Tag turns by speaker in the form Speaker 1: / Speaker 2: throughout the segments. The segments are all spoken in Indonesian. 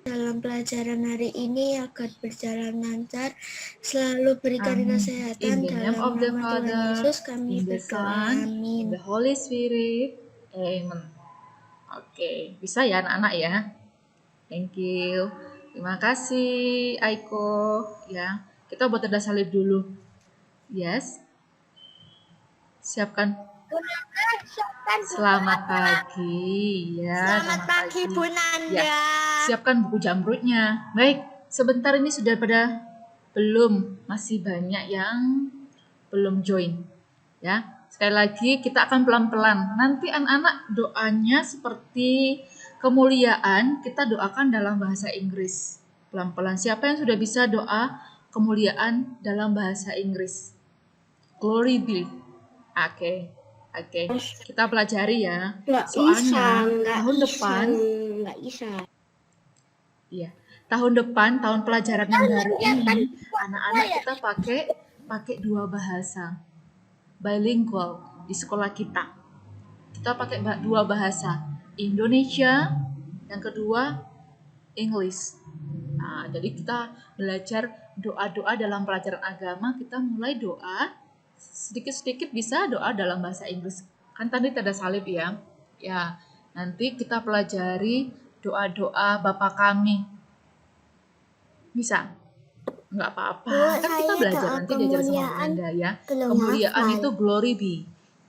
Speaker 1: dalam pelajaran hari ini agar berjalan lancar, selalu berikan
Speaker 2: Amin. In
Speaker 1: kesehatan
Speaker 2: the name
Speaker 1: dalam
Speaker 2: of the
Speaker 1: nama Tuhan
Speaker 2: Father,
Speaker 1: Yesus kami
Speaker 2: in the
Speaker 1: berdoa.
Speaker 2: Son, in
Speaker 1: Amin.
Speaker 2: the Holy Spirit. Amen. Oke, bisa ya anak-anak ya. Thank you. Terima kasih Aiko ya. Kita buat tanda salib dulu. Yes. Siapkan. Selamat pagi ya.
Speaker 1: Selamat pagi Bu Nanda.
Speaker 2: Ya. Siapkan buku jamrutnya. Baik, sebentar ini sudah pada belum, masih banyak yang belum join. Ya. Sekali lagi kita akan pelan-pelan. Nanti anak-anak doanya seperti kemuliaan kita doakan dalam bahasa Inggris. Pelan-pelan. Siapa yang sudah bisa doa kemuliaan dalam bahasa Inggris? Glory be. Oke. Kita pelajari ya. Soalnya tahun depan
Speaker 1: nggak bisa.
Speaker 2: Iya. Tahun depan, tahun pelajaran yang baru ini, anak-anak kita pakai dua bahasa. Bilingual di sekolah kita. Kita pakai dua bahasa. Indonesia, yang kedua English. Nah, jadi kita belajar doa-doa dalam pelajaran agama, kita mulai doa sedikit-sedikit bisa doa dalam bahasa Inggris. Kan tadi tanda salib ya. Ya, nanti kita pelajari doa-doa Bapa kami. Bisa? Enggak apa-apa. Kan kita belajar nanti diajar sama Bu Nanda ya. Kemuliaan itu glory be.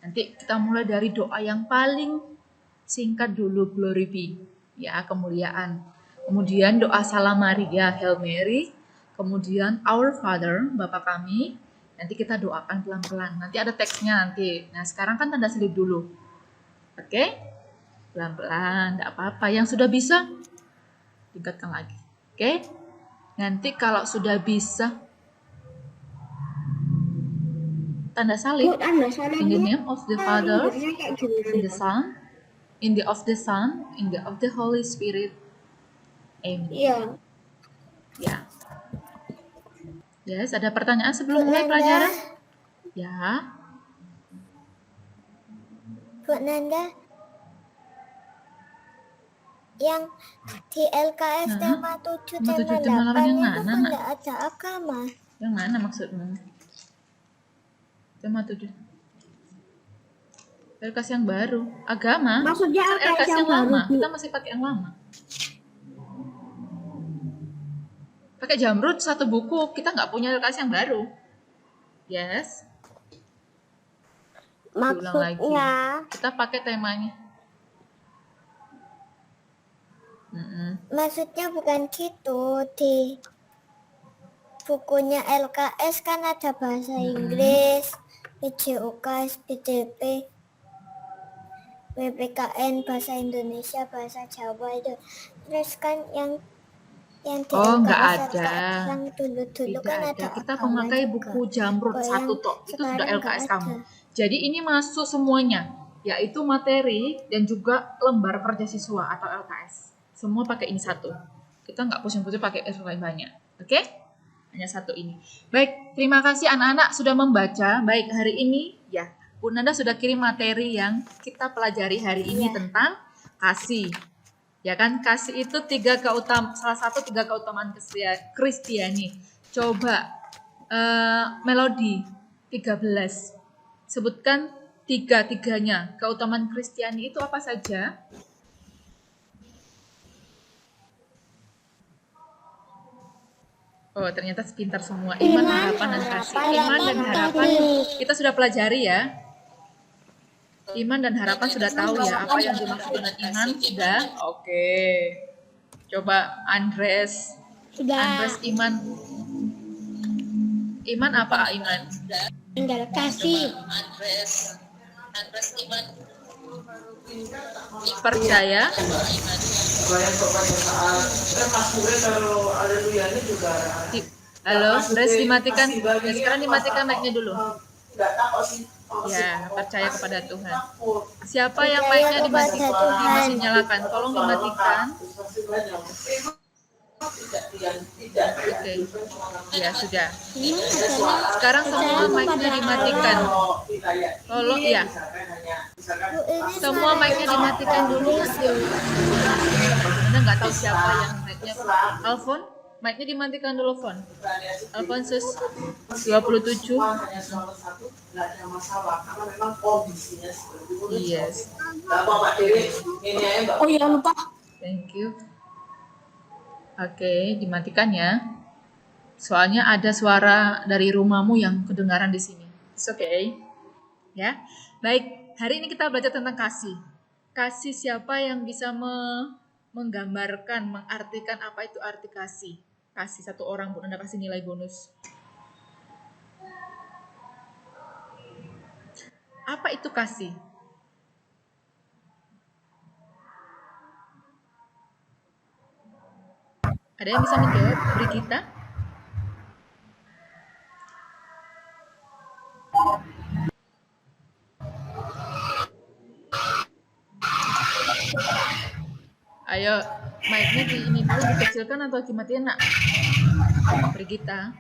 Speaker 2: Nanti kita mulai dari doa yang paling singkat dulu, glory be. Ya, kemuliaan. Kemudian doa Salam Maria, Hail Mary. Kemudian Our Father, Bapa kami. Nanti kita doakan pelan-pelan. Nanti ada teksnya nanti. Nah, sekarang kan tanda salib dulu. Oke? Pelan-pelan, enggak apa-apa. Yang sudah bisa, tingkatkan lagi. Oke? Nanti kalau sudah bisa tanda salib, in the name of the Father, in the Son, in the of the Son, in the of the Holy Spirit. Amen.
Speaker 1: Iya.
Speaker 2: Ya. Yes, ada pertanyaan sebelum mulai pelajaran? Ya.
Speaker 1: Bu Nanda, yang di LKS tema 7 tema 8
Speaker 2: yang
Speaker 1: itu
Speaker 2: mana,
Speaker 1: kan nggak ada agama.
Speaker 2: Yang mana maksudmu? Tema 7. LKS yang baru. Agama?
Speaker 1: Maksudnya
Speaker 2: LKS yang lama. Kita masih pakai yang lama. Pakai jamrut satu buku. Kita nggak punya LKS yang baru. Yes.
Speaker 1: Maksudnya
Speaker 2: kita pakai temanya.
Speaker 1: Maksudnya bukan gitu. Di bukunya LKS kan ada bahasa Inggris, PJOK, SPDP, PPKN, bahasa Indonesia, bahasa Jawa itu. Terus kan yang di
Speaker 2: nggak
Speaker 1: LKS
Speaker 2: ada.
Speaker 1: yang dulu kan ada.
Speaker 2: Kita memakai buku jamrut satu tok. Itu sudah LKS kamu. Jadi ini masuk semuanya, yaitu materi dan juga lembar kerja siswa atau LKS. Semua pakai ini satu. Kita nggak pusing-pusing pakai banyak. Oke? Hanya satu ini. Baik, terima kasih anak-anak sudah membaca. Baik, hari ini ya, Bu Nanda sudah kirim materi yang kita pelajari hari ini tentang kasih. Ya kan, kasih itu salah satu tiga keutamaan Kristiani. Coba melodi 13. Sebutkan tiga-tiganya. Keutamaan Kristiani itu apa saja? Oh, ternyata sepintar semua. Iman, harapan, dan kasih. Iman dan harapan kita sudah pelajari ya. Iman dan harapan sudah tahu ya apa yang dimaksud dengan iman sudah. Oke. Coba Andres. Andres iman. Iman apa iman?
Speaker 1: Kasih.
Speaker 2: Andres iman. Percaya. Halo, Andres dimatikan. Sekarang dimatikan mic-nya dulu. Ya, percaya kepada Tuhan. Siapa yang mic-nya dimatikan? Masih nyalakan. Tolong dimatikan. Oke, ya sudah.
Speaker 1: Ini katanya
Speaker 2: Sekarang semua
Speaker 1: saya
Speaker 2: mic-nya
Speaker 1: pada
Speaker 2: dimatikan. Tolong ya,
Speaker 1: Bu, ini
Speaker 2: semua
Speaker 1: suara
Speaker 2: mic-nya dimatikan dulu. Anda nggak tahu siapa yang mic-nya. Alfon, mic-nya dimatikan dulu, Fon. Alfonsus 27. Yes.
Speaker 1: Oh iya lupa.
Speaker 2: Thank you. Oke, dimatikan ya. Soalnya ada suara dari rumahmu yang kedengaran di sini. It's okay. Ya. Baik, hari ini kita belajar tentang kasih. Kasih siapa yang bisa menggambarkan, mengartikan apa itu arti kasih? Kasih satu orang, Bu Nanda kasih nilai bonus. Apa itu kasih? Ada yang bisa menjawab? Brigita? Ayo, mic-nya di ini dulu dikecilkan atau dimatiin, Nak? Brigita.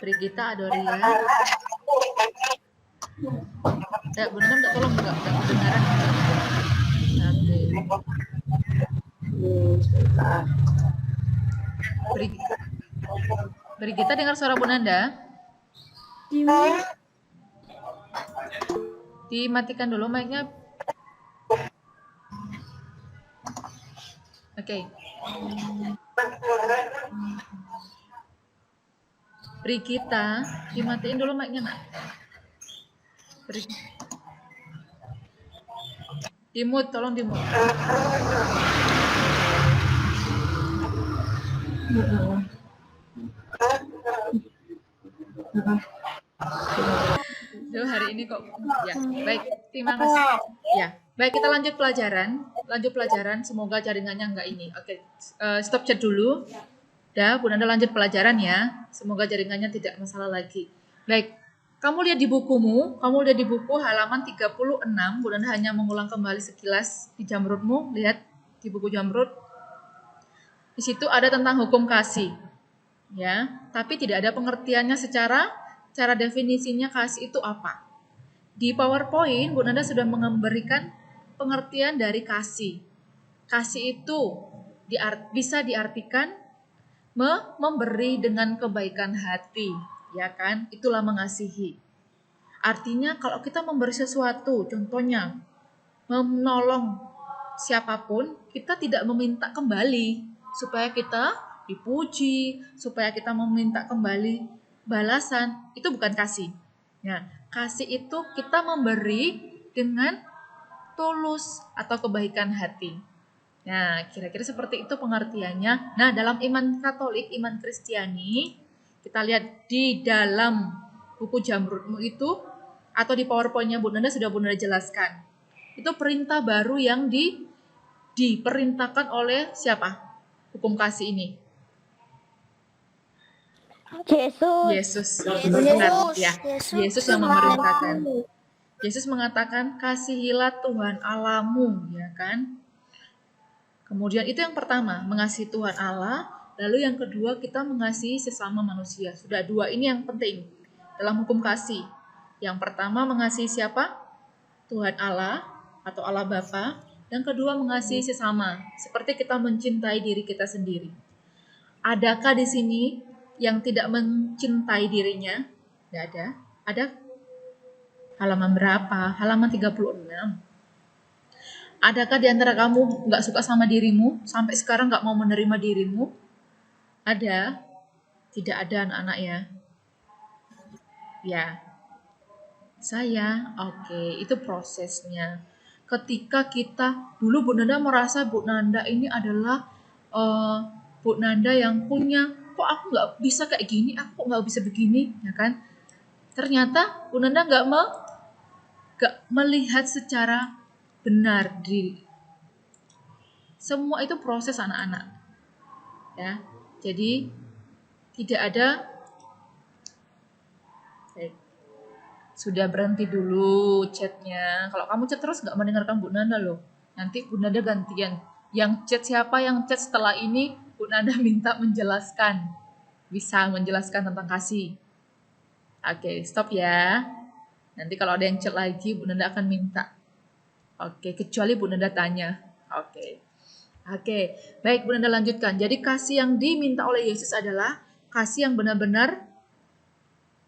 Speaker 2: Brigita Adoria. Ya, Bu Nanda tolong enggak kedengaran. Oke. Brigita dengar suara Bu Nanda? Dimatikan dulu mic-nya. Oke. Brigita, dimatiin dulu mic-nya, Nak. Di-mute, tolong di-mute. Duh, hari ini kok ya. Baik, terima kasih. Ya, baik kita lanjut pelajaran. Lanjut pelajaran, semoga jaringannya enggak ini. Oke, stop chat dulu. Dah, Bu Nanda lanjut pelajaran ya. Semoga jaringannya tidak masalah lagi. Baik, kamu lihat di bukumu, kamu lihat di buku halaman 36, Bu Nanda hanya mengulang kembali sekilas di Jamrudmu, lihat di buku Jamrud. Di situ ada tentang hukum kasih. Ya, tapi tidak ada pengertiannya secara definisinya kasih itu apa. Di PowerPoint, Bu Nanda sudah memberikan pengertian dari kasih. Kasih itu bisa diartikan memberi dengan kebaikan hati, ya kan? Itulah mengasihi. Artinya kalau kita memberi sesuatu, contohnya menolong siapapun, kita tidak meminta kembali supaya kita dipuji, supaya kita meminta kembali balasan. Itu bukan kasih. Nah, kasih itu kita memberi dengan tulus atau kebaikan hati. Nah, kira-kira seperti itu pengertiannya. Nah, dalam iman Katolik, iman Kristiani, kita lihat di dalam buku Jamrudmu itu, atau di PowerPoint-nya Bu Nanda sudah Bu Nanda jelaskan. Itu perintah baru yang diperintahkan oleh siapa? Hukum kasih ini. Yesus. Benar, ya. Yesus yang memerintahkan. Yesus mengatakan, kasihilah Tuhan Allahmu, ya kan? Kemudian itu yang pertama, mengasihi Tuhan Allah. Lalu yang kedua, kita mengasihi sesama manusia. Sudah dua ini yang penting dalam hukum kasih. Yang pertama, mengasihi siapa? Tuhan Allah atau Allah Bapa. Yang kedua, mengasihi sesama. Seperti kita mencintai diri kita sendiri. Adakah di sini yang tidak mencintai dirinya? Tidak ada. Ada? Halaman berapa? Halaman 36. Adakah di antara kamu nggak suka sama dirimu, sampai sekarang nggak mau menerima dirimu? Ada? Tidak ada anak-anak ya? Ya. Saya, oke, itu prosesnya. Ketika kita, dulu Bu Nanda merasa Bu Nanda ini adalah Bu Nanda yang punya, kok aku nggak bisa kayak gini, aku nggak bisa begini, ya kan? Ternyata Bu Nanda nggak melihat secara benar diri. Semua itu proses anak-anak. Ya. Jadi tidak ada sudah berhenti dulu chatnya. Kalau kamu chat terus nggak mendengarkan Bu Nanda loh. Nanti Bu Nanda gantian Yang chat siapa yang chat setelah ini? Bu Nanda minta menjelaskan. Bisa menjelaskan tentang kasih. Oke, stop ya. Nanti kalau ada yang chat lagi, Bu Nanda akan minta. Oke, kecuali Bu Nanda tanya. Oke. Oke, baik Bu Nanda lanjutkan. Jadi kasih yang diminta oleh Yesus adalah kasih yang benar-benar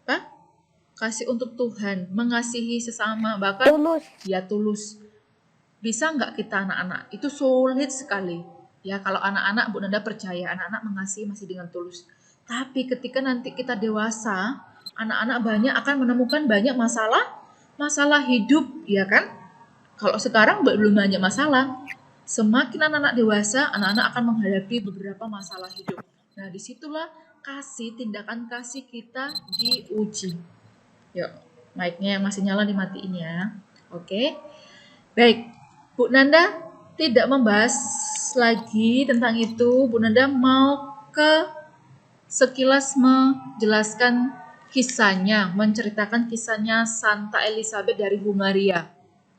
Speaker 2: apa? Kasih untuk Tuhan, mengasihi sesama, bahkan
Speaker 1: Tulus.
Speaker 2: ya tulus. Bisa nggak kita anak-anak? Itu sulit sekali. Ya, kalau anak-anak, Bu Nanda percaya anak-anak mengasihi masih dengan tulus. Tapi ketika nanti kita dewasa, anak-anak banyak akan menemukan banyak masalah hidup, ya kan? Kalau sekarang belum banyak masalah. Semakin anak-anak dewasa, anak-anak akan menghadapi beberapa masalah hidup. Nah, disitulah tindakan kasih kita diuji. Yuk, mic-nya yang masih nyala dimatiin ya. Oke. Baik, Bu Nanda tidak membahas lagi tentang itu. Bu Nanda mau ke sekilas menjelaskan kisahnya, menceritakan kisahnya Santa Elizabeth dari Hungaria.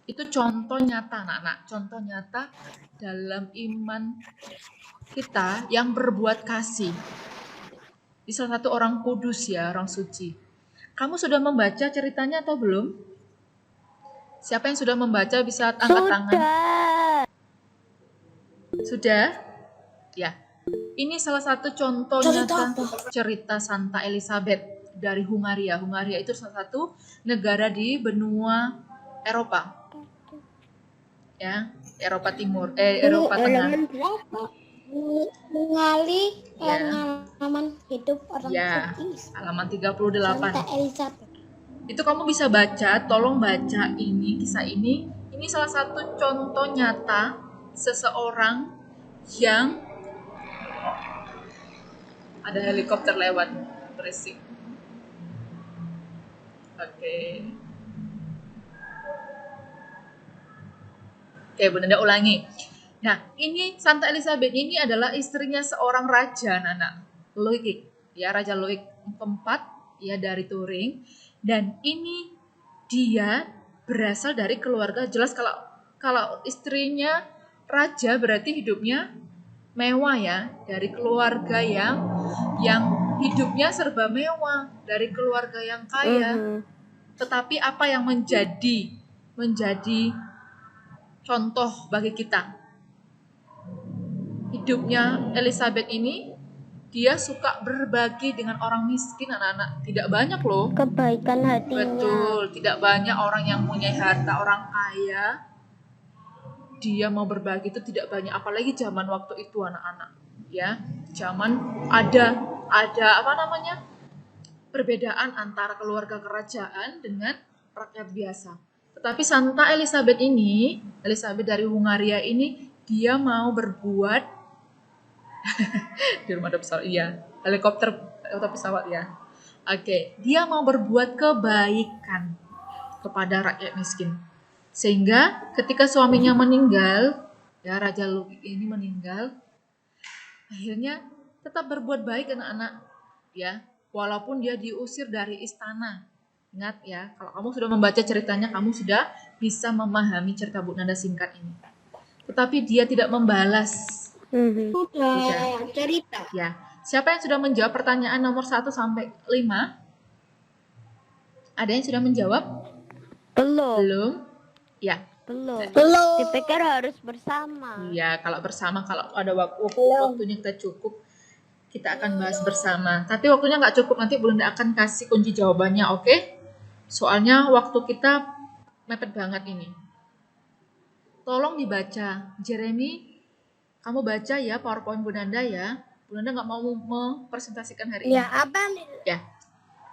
Speaker 2: Itu contoh nyata, anak-anak. Contoh nyata dalam iman kita yang berbuat kasih. Di salah satu orang kudus ya, orang suci. Kamu sudah membaca ceritanya atau belum? Siapa yang sudah membaca bisa angkat tangan. Sudah? Ya. Ini salah satu contoh nyata cerita Santa Elizabeth dari Hungaria. Hungaria itu salah satu negara di benua Eropa. Ya, Eropa Timur, Eropa Tengah.
Speaker 1: Halaman berapa? Mengali
Speaker 2: Ya.
Speaker 1: pengalaman hidup orang
Speaker 2: Ya,
Speaker 1: suci.
Speaker 2: halaman 38.
Speaker 1: Santa Elizabeth.
Speaker 2: Itu kamu bisa baca, tolong baca ini, kisah ini. Ini salah satu contoh nyata seseorang yang ada helikopter lewat, berisik. Oke. Oke, Bu Nanda ulangi. Nah, ini Santa Elizabeth ini adalah istrinya seorang raja, anak Louis, ya Raja Louis keempat, ya dari Turing. Dan ini dia berasal dari keluarga, jelas kalau istrinya raja berarti hidupnya mewah ya, dari keluarga yang hidupnya serba mewah, dari keluarga yang kaya. Tetapi apa yang menjadi contoh bagi kita? Hidupnya Elizabeth ini, dia suka berbagi dengan orang miskin, anak-anak. Tidak banyak loh.
Speaker 1: Kebaikan hatinya.
Speaker 2: Betul, tidak banyak orang yang punya harta, orang kaya. Dia mau berbagi itu tidak banyak, apalagi zaman waktu itu anak-anak. Ya, zaman ada apa namanya? Perbedaan antara keluarga kerajaan dengan rakyat biasa. Tetapi Santa Elizabeth ini, Elizabeth dari Hungaria ini, dia mau berbuat di rumah ada pesawat, iya, helikopter pesawat ya. Oke, dia mau berbuat kebaikan kepada rakyat miskin. Sehingga ketika suaminya meninggal, ya Raja Ludwig ini meninggal, akhirnya tetap berbuat baik anak-anak, ya, walaupun dia diusir dari istana. Ingat ya, kalau kamu sudah membaca ceritanya, kamu sudah bisa memahami cerita Bu Nanda singkat ini. Tetapi dia tidak membalas.
Speaker 1: Sudah cerita.
Speaker 2: Ya, siapa yang sudah menjawab pertanyaan nomor 1 sampai 5? Ada yang sudah menjawab? Belum? Ya.
Speaker 1: Belum. Dipikir harus bersama.
Speaker 2: Iya, kalau bersama, kalau ada waktunya kita cukup, kita akan bahas bersama. Tapi waktunya nggak cukup, nanti Bu Nanda akan kasih kunci jawabannya, oke? Soalnya waktu kita mepet banget ini. Tolong dibaca. Jeremy, kamu baca ya PowerPoint Bu Nanda ya. Bu Nanda nggak mau mempresentasikan hari ini.
Speaker 1: Ya, apa nih?
Speaker 2: Ya,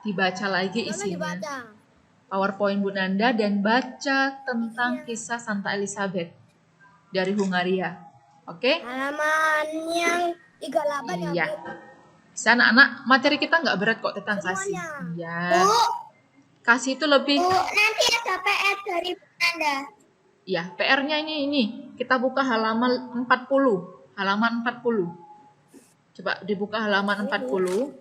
Speaker 2: dibaca lagi
Speaker 1: Mana
Speaker 2: isinya.
Speaker 1: dibaca?
Speaker 2: PowerPoint Bu Nanda dan baca tentang kisah Santa Elizabeth dari Hungaria. Oke?
Speaker 1: Halaman yang 38 ya,
Speaker 2: Iya.
Speaker 1: Bu?
Speaker 2: Bisa anak-anak, materi kita nggak berat kok tentang kasih. Iya. Kasih itu lebih.
Speaker 1: Bu, nanti ada PR dari Bu Nanda.
Speaker 2: Ya, PR-nya ini. Kita buka halaman 40. Halaman 40. Coba dibuka halaman 40.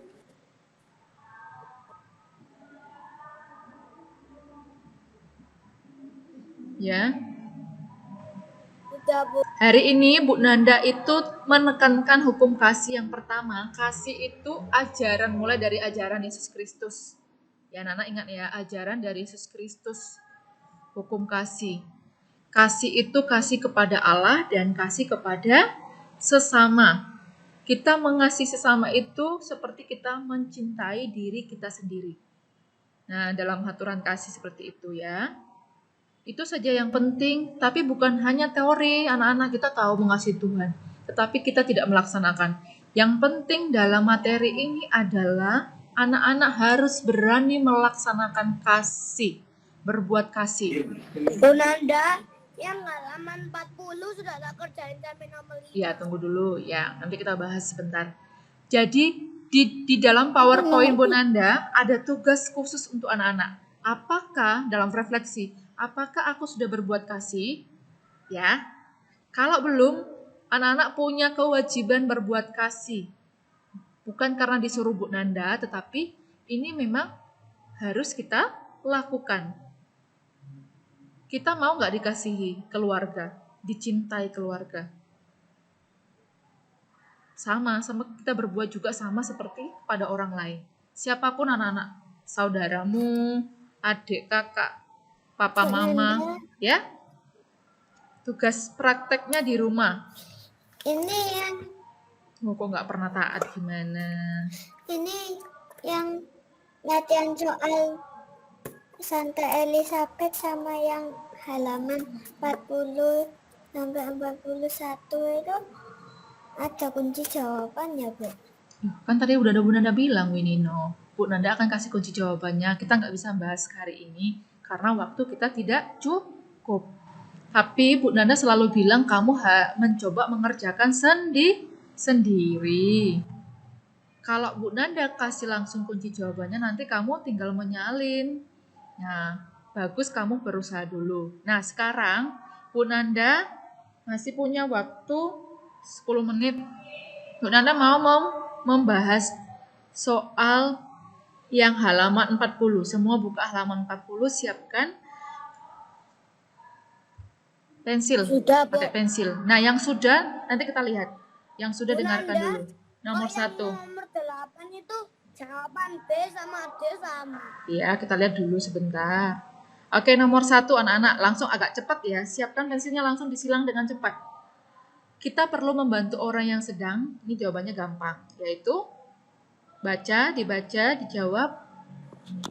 Speaker 2: Ya.
Speaker 1: Sudah, Bu.
Speaker 2: Hari ini Bu Nanda itu menekankan hukum kasih yang pertama. Kasih itu ajaran, mulai dari ajaran Yesus Kristus. Ya, Nana ingat ya, ajaran dari Yesus Kristus. Hukum kasih. Kasih itu kasih kepada Allah dan kasih kepada sesama. Kita mengasihi sesama itu seperti kita mencintai diri kita sendiri. Nah, dalam aturan kasih seperti itu ya. Itu saja yang penting, tapi bukan hanya teori. Anak-anak kita tahu mengasihi Tuhan, tetapi kita tidak melaksanakan. Yang penting dalam materi ini adalah anak-anak harus berani melaksanakan kasih, berbuat kasih.
Speaker 1: Bu Nanda, yang halaman 40 sudah tak kerjain sampai nomor 5.
Speaker 2: Ya, tunggu dulu ya, nanti kita bahas sebentar. Jadi di dalam PowerPoint Bu Nanda ada tugas khusus untuk anak-anak. Apakah dalam refleksi, apakah aku sudah berbuat kasih? Ya. Kalau belum, anak-anak punya kewajiban berbuat kasih. Bukan karena disuruh Bu Nanda, tetapi ini memang harus kita lakukan. Kita mau nggak dikasihi keluarga, dicintai keluarga? Sama kita berbuat juga sama seperti pada orang lain. Siapapun anak-anak, saudaramu, adik, kakak, papa, mama, ya. Tugas prakteknya di rumah.
Speaker 1: Ini yang
Speaker 2: Kok nggak pernah taat gimana?
Speaker 1: ini yang latihan soal Santa Elizabeth sama yang halaman 40 sampai 41 itu ada kunci jawabannya, Bu.
Speaker 2: Kan tadi udah ada Bu Nanda bilang, Winino. Bu Nanda akan kasih kunci jawabannya. Kita nggak bisa bahas hari ini karena waktu kita tidak cukup. Tapi Bu Nanda selalu bilang kamu mencoba mengerjakan sendiri. Kalau Bu Nanda kasih langsung kunci jawabannya, nanti kamu tinggal menyalin. Nah, bagus kamu berusaha dulu. Nah, sekarang Bu Nanda masih punya waktu 10 menit. Bu Nanda mau membahas soal yang halaman 40. Semua buka halaman 40, siapkan pensil.
Speaker 1: Sudah, Bu.
Speaker 2: Pakai pensil. Nah, yang sudah, nanti kita lihat. Yang sudah
Speaker 1: Bu
Speaker 2: dengarkan
Speaker 1: Nanda,
Speaker 2: dulu. Nomor 1.
Speaker 1: Nomor 8 itu jawaban B sama D sama.
Speaker 2: Ya, kita lihat dulu sebentar. Oke, nomor 1 anak-anak. Langsung agak cepat ya. Siapkan pensilnya, langsung disilang dengan cepat. Kita perlu membantu orang yang sedang. Ini jawabannya gampang. Yaitu, baca, dibaca, dijawab.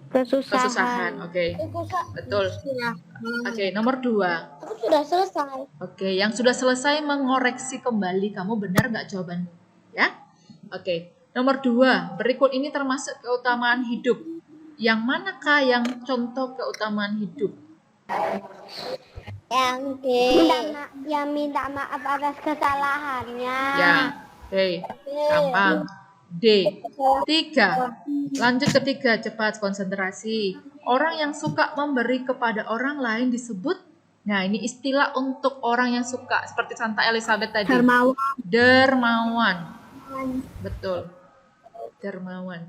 Speaker 2: Kesusahan. Oke, betul. Oke, nomor 2.
Speaker 1: Aku sudah selesai.
Speaker 2: Oke, yang sudah selesai mengoreksi kembali. Kamu benar nggak jawabanmu? Ya? Oke, nomor 2. Berikut ini termasuk keutamaan hidup. Yang manakah yang contoh keutamaan hidup?
Speaker 1: Yang D. Yang minta maaf atas kesalahannya.
Speaker 2: Ya, oke. Gampang. D. 3. Lanjut ketiga, cepat konsentrasi. Orang yang suka memberi kepada orang lain disebut, nah ini istilah untuk orang yang suka, seperti Santa Elizabeth tadi. Dermawan. Betul. Dermawan.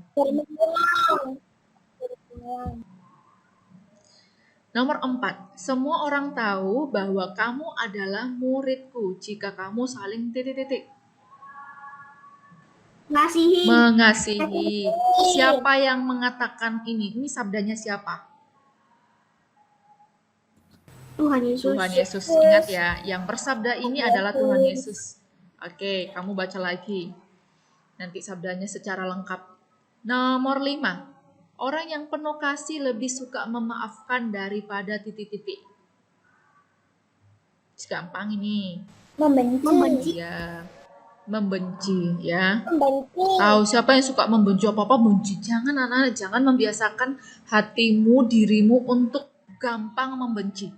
Speaker 2: Nomor 4. Semua orang tahu bahwa kamu adalah muridku jika kamu saling titik-titik. Mengasihi. Siapa yang mengatakan ini? Ini sabdanya siapa?
Speaker 1: Tuhan Yesus.
Speaker 2: Tuhan Yesus. Ingat ya, yang bersabda ini adalah Tuhan Yesus. Oke, kamu baca lagi. Nanti sabdanya secara lengkap. Nomor 5. Orang yang penuh kasih lebih suka memaafkan daripada titik-titik. Gampang ini.
Speaker 1: Membenci.
Speaker 2: Ya. Membenci ya.
Speaker 1: Membenci.
Speaker 2: Tahu siapa yang suka membenci apa-apa benci. Jangan anak-anak, jangan membiasakan hatimu, dirimu untuk gampang membenci.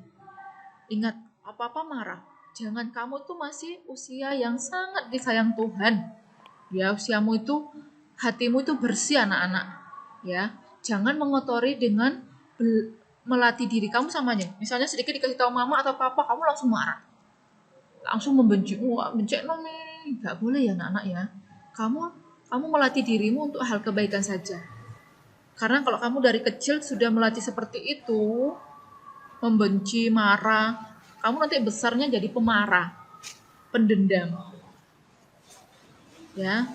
Speaker 2: Ingat, apa-apa marah. Jangan, kamu tuh masih usia yang sangat disayang Tuhan. Ya, usiamu itu, hatimu itu bersih anak-anak. Ya, jangan mengotori dengan melatih diri kamu samanya. Misalnya sedikit dikasih tahu mama atau papa, kamu langsung marah. Langsung membenci. Wah, benci nih. Gak boleh ya anak-anak ya. Kamu melatih dirimu untuk hal kebaikan saja. Karena kalau kamu dari kecil sudah melatih seperti itu, membenci, marah, kamu nanti besarnya jadi pemarah. Pendendam. Ya,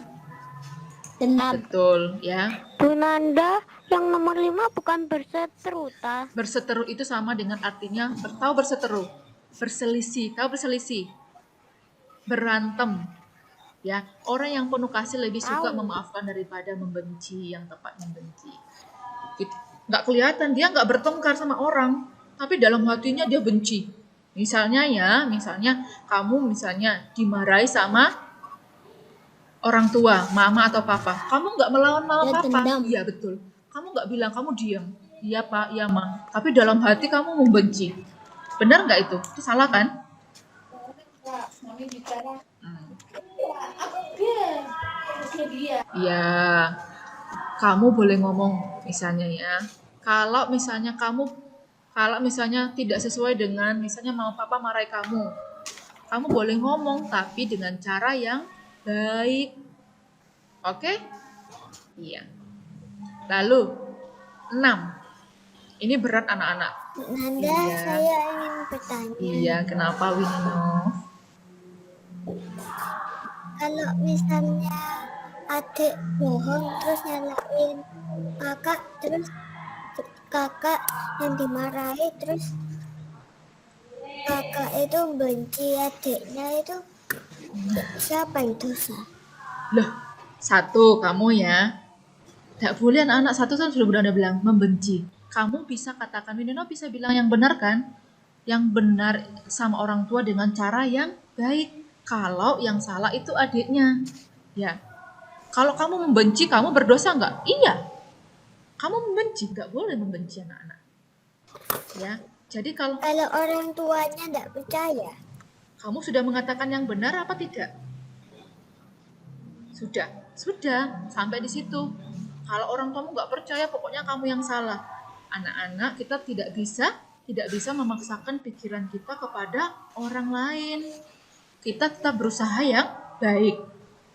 Speaker 3: Dendam.
Speaker 2: betul ya.
Speaker 3: Bu Nanda, yang nomor 5 bukan berseteru, ta?
Speaker 2: Berseteru itu sama dengan artinya tahu berseteru, berselisih, tahu berselisih, berantem. Ya, orang yang penuh kasih lebih suka
Speaker 3: Tahu.
Speaker 2: memaafkan daripada membenci, yang tepat membenci. Nggak kelihatan, dia nggak bertengkar sama orang, tapi dalam hatinya dia benci. Misalnya kamu dimarahi sama orang tua, mama atau papa. Kamu nggak melawan mama
Speaker 3: Ya,
Speaker 2: papa.
Speaker 3: dendam.
Speaker 2: Iya betul. Kamu nggak bilang, kamu diam. Iya pak, iya ma. Tapi dalam hati kamu membenci. Benar nggak itu? Itu salah kan? Hmm. Iya. Kamu boleh ngomong misalnya ya. Kalau misalnya tidak sesuai dengan misalnya mama papa marahi kamu boleh ngomong tapi dengan cara yang baik. Oke? Iya. Lalu 6. Ini berat anak-anak.
Speaker 1: Nanda,
Speaker 2: Iya.
Speaker 1: saya ingin bertanya.
Speaker 2: Iya, kenapa Winino?
Speaker 1: Kalau misalnya adik bohong terus nyalain kakak, terus kakak yang dimarahi, terus kakak itu benci adiknya, itu siapa yang dosa?
Speaker 2: Loh, satu kamu ya. Tidak boleh anak-anak satu kan sudah Anda bilang membenci. Kamu bisa katakan, Winino bisa bilang yang benar kan? Yang benar sama orang tua dengan cara yang baik. Kalau yang salah itu adiknya. Ya. Kalau kamu membenci, kamu berdosa nggak? Iya. Kamu membenci, nggak boleh membenci anak-anak. Ya. Jadi kalau
Speaker 1: orang tuanya tidak percaya,
Speaker 2: kamu sudah mengatakan yang benar apa tidak? Sudah. Sampai di situ. Kalau orang tuamu nggak percaya, pokoknya kamu yang salah. Anak-anak kita tidak bisa memaksakan pikiran kita kepada orang lain. Kita tetap berusaha yang baik.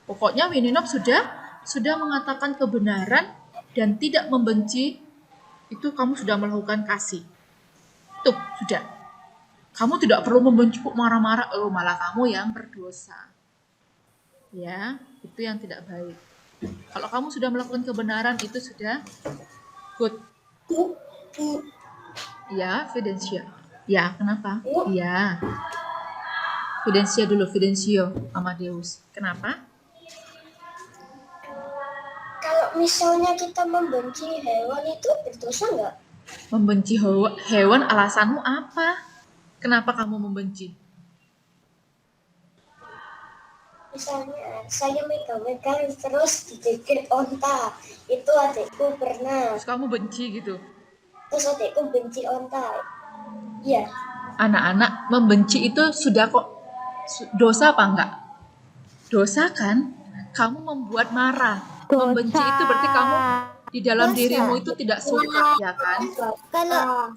Speaker 2: Pokoknya Wininop sudah mengatakan kebenaran dan tidak membenci, itu kamu sudah melakukan kasih. Tuh, sudah. Kamu tidak perlu membenci, marah-marah, malah kamu yang berdosa. Ya, itu yang tidak baik. Kalau kamu sudah melakukan kebenaran, itu sudah good. Ya, Fidensia. Ya, kenapa? Ya. Fidencio Amadeus. Kenapa?
Speaker 1: kalau misalnya kita membenci hewan itu berdosa nggak?
Speaker 2: Membenci hewan, alasanmu apa? Kenapa kamu membenci?
Speaker 1: Misalnya saya megang-megang terus digigit onta, itu adikku pernah.
Speaker 2: Terus kamu benci gitu?
Speaker 1: Terus adikku benci onta. Iya.
Speaker 2: Anak-anak membenci itu sudah kok dosa apa enggak? Dosa kan? Kamu membuat marah.
Speaker 3: Dosa.
Speaker 2: Membenci itu berarti kamu di dalam
Speaker 1: Dosa.
Speaker 2: dirimu itu tidak suka, ya kan?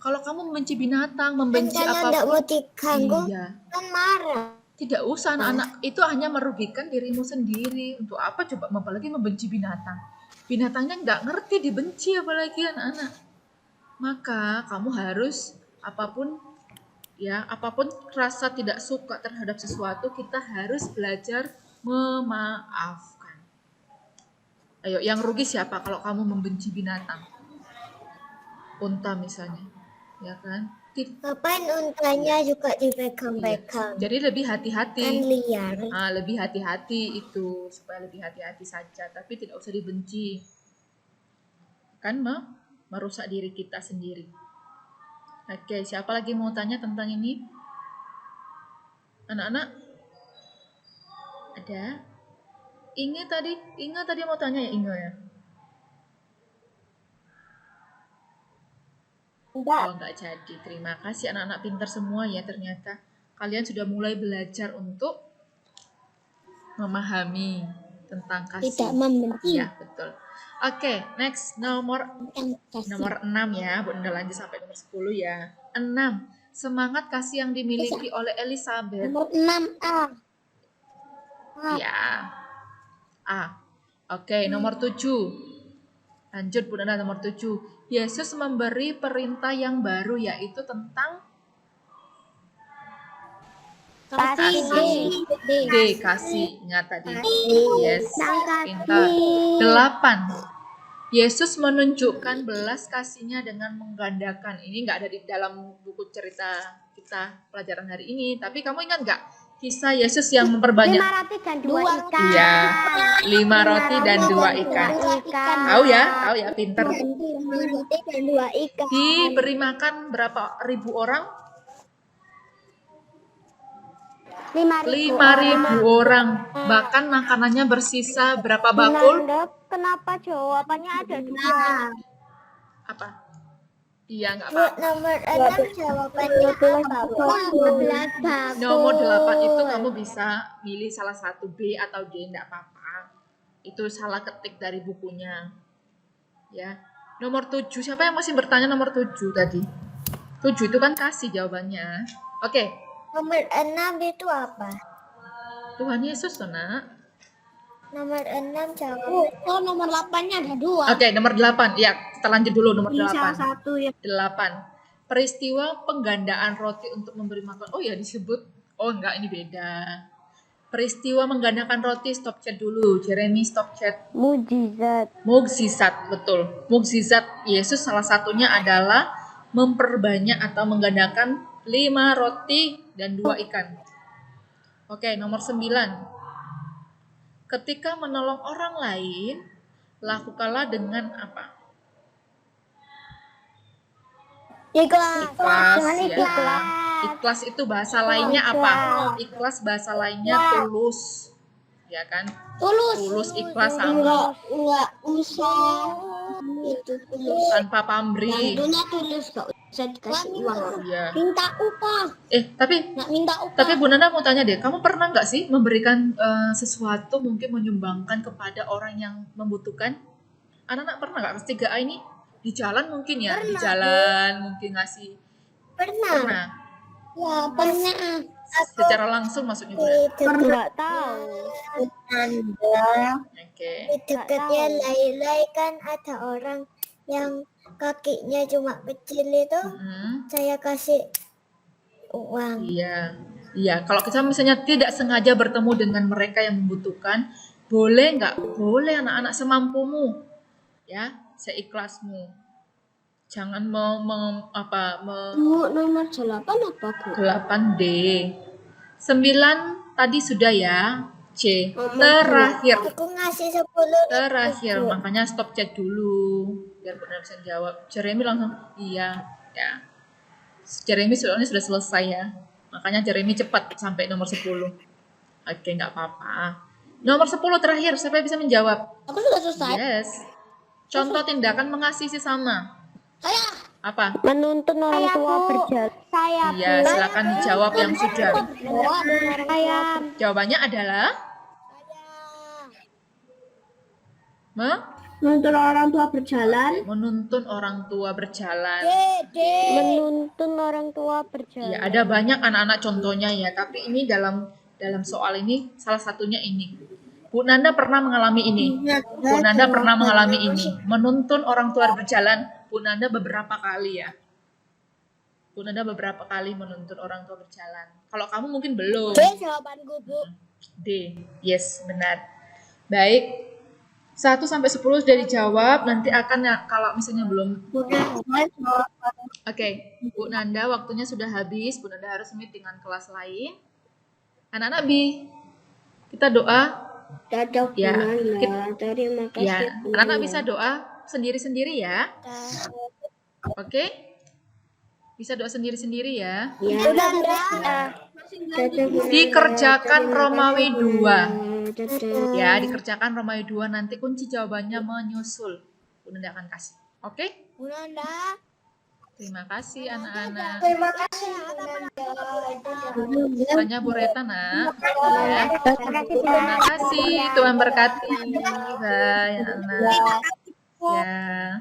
Speaker 1: Kalau
Speaker 2: kamu membenci binatang, membenci
Speaker 1: tidak
Speaker 2: apapun,
Speaker 1: mau diganggu,
Speaker 2: iya.
Speaker 1: kan marah.
Speaker 2: Tidak usah, anak-anak itu hanya merugikan dirimu sendiri. Untuk apa coba, apalagi membenci binatang? Binatangnya nggak ngerti dibenci, apalagi anak-anak. Maka kamu harus apapun rasa tidak suka terhadap sesuatu, kita harus belajar memaafkan. Ayo, yang rugi siapa kalau kamu membenci binatang? Unta misalnya, ya kan?
Speaker 1: Ngapain untanya juga dipegang-pegang?
Speaker 2: Jadi lebih hati-hati.
Speaker 1: Kan liar.
Speaker 2: Lebih hati-hati itu, supaya lebih hati-hati saja, tapi tidak usah dibenci. Kan merusak diri kita sendiri. Oke, siapa lagi mau tanya tentang ini? Anak-anak? Ada? Inge tadi mau tanya ya, Inge ya? Enggak jadi. Terima kasih anak-anak pintar semua ya, ternyata. Kalian sudah mulai belajar untuk memahami tentang kasih.
Speaker 3: Tidak membenci.
Speaker 2: Iya, betul. Oke, next. Nomor 6 ya. Bunda lanjut sampai nomor 10 ya. 6. Semangat kasih yang dimiliki oleh Elizabeth.
Speaker 3: Nomor 6A.
Speaker 2: Ya. A. Oke, nomor 7. Lanjut Bunda, nomor 7. Yesus memberi perintah yang baru, yaitu tentang Kasih. D. Kasih. Ingat tadi. Yes.
Speaker 3: Kasih.
Speaker 2: Pintar. 8. Yesus menunjukkan belas kasihnya dengan menggandakan. Ini nggak ada di dalam buku cerita kita pelajaran hari ini. Tapi kamu ingat nggak kisah Yesus yang memperbanyak?
Speaker 3: 5 roti dan 2 ikan.
Speaker 2: Iya, 5 roti dan 2 ikan. Tahu ya, pinter.
Speaker 1: 5 roti dan 2 ikan.
Speaker 2: Diberi makan berapa ribu orang?
Speaker 3: 5.000
Speaker 2: 5.000 orang. Bahkan makanannya bersisa berapa bakul?
Speaker 3: Kenapa jawabannya ada 2?
Speaker 2: Apa? Iya, nggak
Speaker 1: Bu,
Speaker 2: apa-apa.
Speaker 1: nomor 6 jawabannya apa, Bu? 12 bakul.
Speaker 2: Nomor 8 itu kamu bisa milih salah satu B atau D, nggak apa-apa. Itu salah ketik dari bukunya. Ya. Nomor 7, siapa yang masih bertanya nomor 7 tadi? 7 itu kan kasih jawabannya. Oke.
Speaker 1: Nomor 6 itu apa?
Speaker 2: Tuhan Yesus, Nak.
Speaker 1: Nomor 6 jawabannya.
Speaker 3: Oh, nomor 8-nya ada 2.
Speaker 2: Oke, nomor 8. Ya, kita lanjut dulu nomor 8.
Speaker 3: Salah satu ya.
Speaker 2: 8. Peristiwa penggandaan roti untuk memberi makan. Oh ya, disebut. Oh enggak, ini beda. Peristiwa menggandakan roti, stop chat dulu. Jeremy, stop chat.
Speaker 3: Mujizat.
Speaker 2: Mukjizat, betul. Mukjizat Yesus salah satunya adalah memperbanyak atau menggandakan 5 roti dan 2 ikan. Oke, nomor 9. Ketika menolong orang lain, lakukanlah dengan apa?
Speaker 1: Ikhlas.
Speaker 2: Ikhlas, ya.
Speaker 3: ikhlas.
Speaker 2: Ikhlas itu bahasa lainnya apa? Ikhlas bahasa lainnya tulus. Ya kan? Tulus ikhlas sama
Speaker 1: Enggak usah. Itu tulus.
Speaker 2: tanpa pamrih.
Speaker 3: Tentunya tulus, gak usah dikasih uang.
Speaker 2: Iya.
Speaker 3: Minta upah,
Speaker 2: Tapi
Speaker 3: nggak minta upah.
Speaker 2: Tapi Bu Nanda mau tanya deh, kamu pernah nggak sih memberikan sesuatu, mungkin menyumbangkan kepada orang yang membutuhkan? Anak-anak pernah nggak? Kelas 3A ini di jalan mungkin ya, di jalan mungkin ngasih.
Speaker 1: Pernah.
Speaker 2: Pernah.
Speaker 1: Ya, pernah.
Speaker 2: Secara langsung maksudnya Bu.
Speaker 3: Nggak tahu.
Speaker 1: Anda.
Speaker 2: Oke.
Speaker 1: Di dekatnya Lailai kan ada orang yang kakinya cuma kecil itu.
Speaker 2: Mm-mm.
Speaker 1: Saya kasih uang.
Speaker 2: Iya. Iya, kalau kita misalnya tidak sengaja bertemu dengan mereka yang membutuhkan, boleh nggak? Boleh anak-anak semampumu. Ya, seikhlasmu. Jangan
Speaker 3: Bu, nomor 8 apa, Bu?
Speaker 2: 8D. 9 tadi sudah ya. C. Terakhir.
Speaker 1: Aku ngasih 10.
Speaker 2: Terakhir. Makanya stop chat dulu. Biar benar bisa jawab. Jeremy langsung, iya. Ya. Jeremy soalnya sudah selesai ya. Makanya Jeremy cepat sampai nomor 10. Oke, nggak apa-apa. Nomor 10 terakhir. Siapa yang bisa menjawab?
Speaker 3: Aku sudah selesai.
Speaker 2: Yes. Contoh tindakan mengasihi sesama.
Speaker 3: Saya
Speaker 2: Apa?
Speaker 3: menuntun orang tua berjalan. Saya
Speaker 2: Iya, silakan dijawab yang sudah.
Speaker 3: Saya
Speaker 2: Jawabannya adalah
Speaker 3: menuntun orang tua berjalan.
Speaker 2: menuntun orang tua berjalan.
Speaker 3: Menuntun orang tua berjalan.
Speaker 2: Ya, ada banyak anak-anak contohnya ya, tapi ini dalam soal ini salah satunya ini. Bu Nanda pernah mengalami ini. Bu Nanda pernah mengalami ini. Menuntun orang tua berjalan. Bu Nanda beberapa kali ya. Bu Nanda beberapa kali menuntun orang tua berjalan. Kalau kamu mungkin belum.
Speaker 1: Jawabanku, Bu.
Speaker 2: D. Yes, benar. Baik. 1 sampai 10 sudah dijawab. Nanti akan ya, kalau misalnya belum. Oke, Bu Nanda waktunya sudah habis. Bu Nanda harus meet dengan kelas lain. Anak-anak B, kita doa.
Speaker 3: Dadah,
Speaker 2: Ya,
Speaker 3: terima kasih.
Speaker 2: Ya, anak-anak bisa doa sendiri-sendiri ya. Oke? Bisa doa sendiri-sendiri ya. Dikerjakan Romawi 2. Ya, dikerjakan Romawi 2. Nanti kunci jawabannya menyusul. Bu Nanda akan kasih. Oke?
Speaker 1: Bu Nanda.
Speaker 2: Terima kasih anak-anak.
Speaker 1: Terima kasih.
Speaker 2: Tanya Bu Reta, nak. Ya. Terima kasih. Tuhan berkati. Bye, anak-anak. Ya.